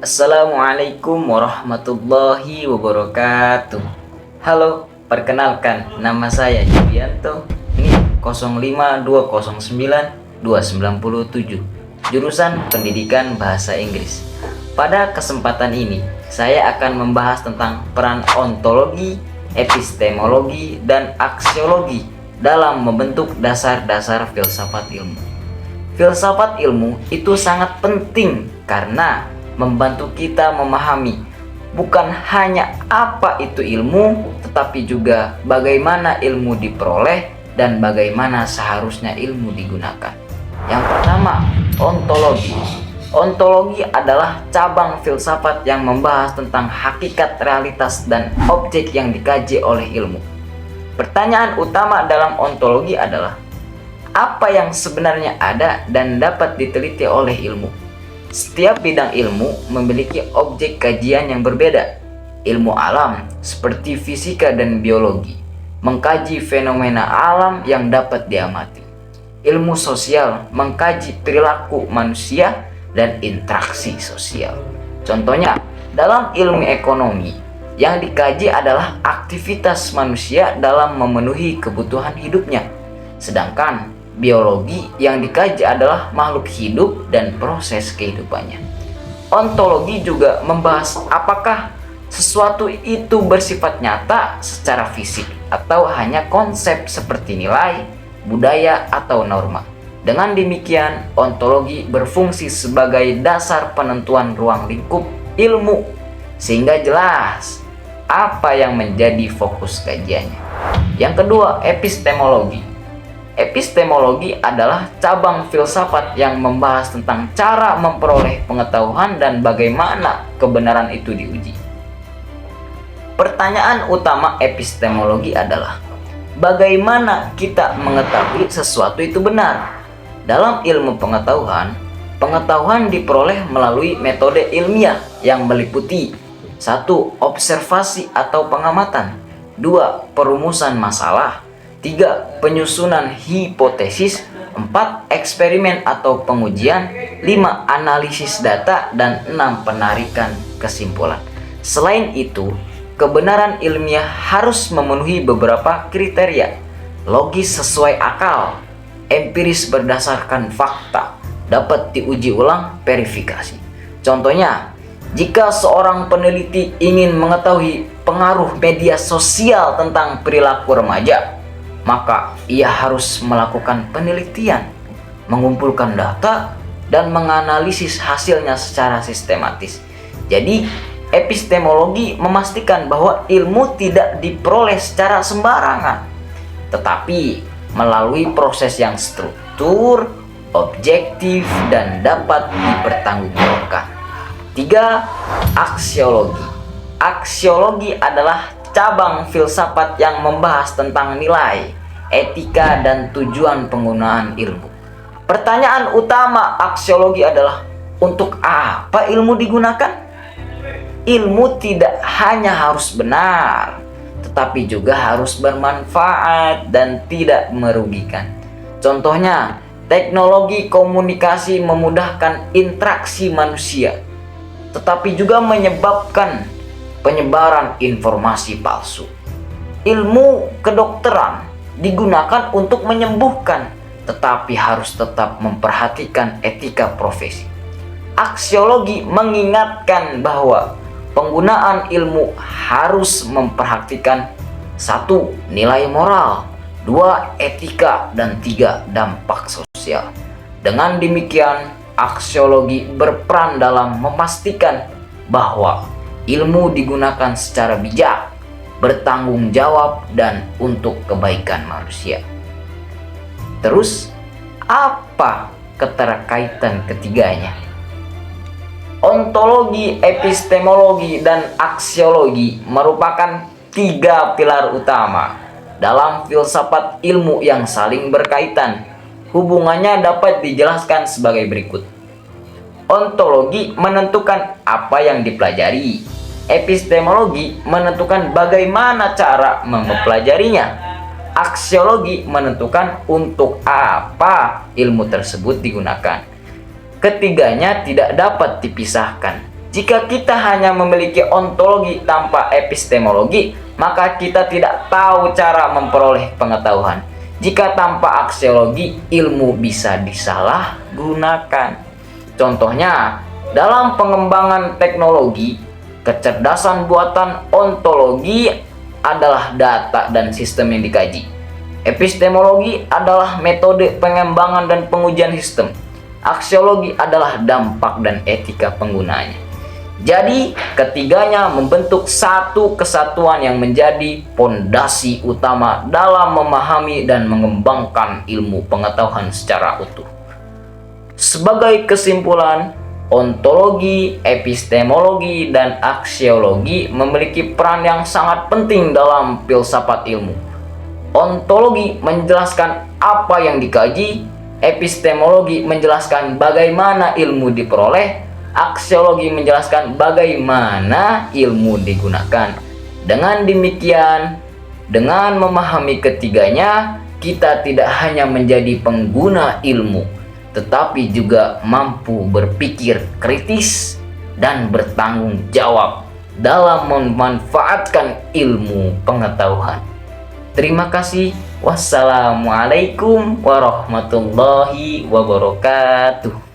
Assalamualaikum warahmatullahi wabarakatuh. Halo, perkenalkan nama saya Julianto, NIM 05209-297, jurusan Pendidikan Bahasa Inggris. Pada kesempatan ini, saya akan membahas tentang peran ontologi, epistemologi, dan aksiologi dalam membentuk dasar-dasar filsafat ilmu. Filsafat ilmu itu sangat penting karena membantu kita memahami bukan hanya apa itu ilmu, tetapi juga bagaimana ilmu diperoleh dan bagaimana seharusnya ilmu digunakan. Yang pertama, ontologi. Ontologi adalah cabang filsafat yang membahas tentang hakikat, realitas, dan objek yang dikaji oleh ilmu. Pertanyaan utama dalam ontologi adalah apa yang sebenarnya ada dan dapat diteliti oleh ilmu. Setiap bidang ilmu memiliki objek kajian yang berbeda. Ilmu alam seperti fisika dan biologi mengkaji fenomena alam yang dapat diamati. Ilmu sosial mengkaji perilaku manusia dan interaksi sosial. Contohnya, dalam ilmu ekonomi yang dikaji adalah aktivitas manusia dalam memenuhi kebutuhan hidupnya. Sedangkan biologi yang dikaji adalah makhluk hidup dan proses kehidupannya. Ontologi juga membahas apakah sesuatu itu bersifat nyata secara fisik atau hanya konsep seperti nilai, budaya, atau norma. Dengan demikian, ontologi berfungsi sebagai dasar penentuan ruang lingkup ilmu sehingga jelas apa yang menjadi fokus kajiannya. Yang kedua, epistemologi. Epistemologi adalah cabang filsafat yang membahas tentang cara memperoleh pengetahuan dan bagaimana kebenaran itu diuji. Pertanyaan utama epistemologi adalah bagaimana kita mengetahui sesuatu itu benar. Dalam ilmu pengetahuan, pengetahuan diperoleh melalui metode ilmiah yang meliputi 1. Observasi atau pengamatan, 2. Perumusan masalah, 3. Penyusunan hipotesis, 4. Eksperimen atau pengujian, 5. Analisis data, dan 6. Penarikan kesimpulan. Selain itu, kebenaran ilmiah harus memenuhi beberapa kriteria: logis sesuai akal, empiris berdasarkan fakta, dapat diuji ulang, verifikasi. Contohnya, jika seorang peneliti ingin mengetahui pengaruh media sosial tentang perilaku remaja, maka ia harus melakukan penelitian, mengumpulkan data, dan menganalisis hasilnya secara sistematis. Jadi, epistemologi memastikan bahwa ilmu tidak diperoleh secara sembarangan, tetapi melalui proses yang struktur, objektif, dan dapat dipertanggungjawabkan. 3. Aksiologi. Aksiologi adalah cabang filsafat yang membahas tentang nilai, etika, dan tujuan penggunaan ilmu. Pertanyaan utama aksiologi adalah, untuk apa ilmu digunakan? Ilmu tidak hanya harus benar, tetapi juga harus bermanfaat dan tidak merugikan. Contohnya, teknologi komunikasi memudahkan interaksi manusia, tetapi juga menyebabkan penyebaran informasi palsu. Ilmu kedokteran digunakan untuk menyembuhkan, tetapi harus tetap memperhatikan etika profesi. Aksiologi mengingatkan bahwa penggunaan ilmu harus memperhatikan 1. Nilai moral, 2. Etika, dan 3. Dampak sosial. Dengan demikian, aksiologi berperan dalam memastikan bahwa ilmu digunakan secara bijak, bertanggung jawab, dan untuk kebaikan manusia. Terus, apa keterkaitan ketiganya? Ontologi, epistemologi, dan aksiologi merupakan 3 pilar utama dalam filsafat ilmu yang saling berkaitan. Hubungannya dapat dijelaskan sebagai berikut. Ontologi menentukan apa yang dipelajari. Epistemologi menentukan bagaimana cara mempelajarinya. Aksiologi menentukan untuk apa ilmu tersebut digunakan. Ketiganya tidak dapat dipisahkan. Jika kita hanya memiliki ontologi tanpa epistemologi, maka kita tidak tahu cara memperoleh pengetahuan. Jika tanpa aksiologi, ilmu bisa disalahgunakan. Contohnya, dalam pengembangan teknologi, kecerdasan buatan ontologi adalah data dan sistem yang dikaji. Epistemologi adalah metode pengembangan dan pengujian sistem. Aksiologi adalah dampak dan etika penggunanya. Jadi, ketiganya membentuk satu kesatuan yang menjadi pondasi utama dalam memahami dan mengembangkan ilmu pengetahuan secara utuh. Sebagai kesimpulan, ontologi, epistemologi, dan aksiologi memiliki peran yang sangat penting dalam filsafat ilmu. Ontologi menjelaskan apa yang dikaji, epistemologi menjelaskan bagaimana ilmu diperoleh, aksiologi menjelaskan bagaimana ilmu digunakan. Dengan demikian, dengan memahami ketiganya, kita tidak hanya menjadi pengguna ilmu, tetapi juga mampu berpikir kritis dan bertanggung jawab dalam memanfaatkan ilmu pengetahuan. Terima kasih. Wassalamualaikum warahmatullahi wabarakatuh.